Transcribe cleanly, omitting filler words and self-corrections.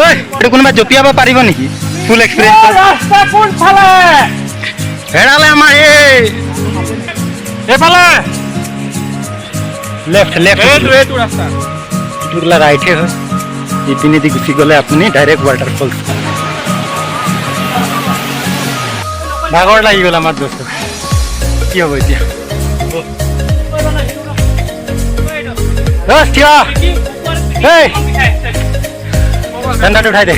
ঐ এইটো কোনোবা জঁপিয়াব পাৰিব নেকি ফুল এক্সপিৰিয়েঞ্চ ৰাস্তা কোনফালে হেৰালে আমাৰ এইফালে লেফ্ট লেফ্ট এইটো ৰাস্তা এইটোলা ৰাইটে হয় ইপিনেদি গুচি গ'লে আপুনি ডাইৰেক্ট ৱাটাৰফল ভাগৰ লাগি গ'ল আমাৰ দোস্ত কি হ'ব এতিয়া থিয় এই ঠাণ্ডাটো উঠাই দে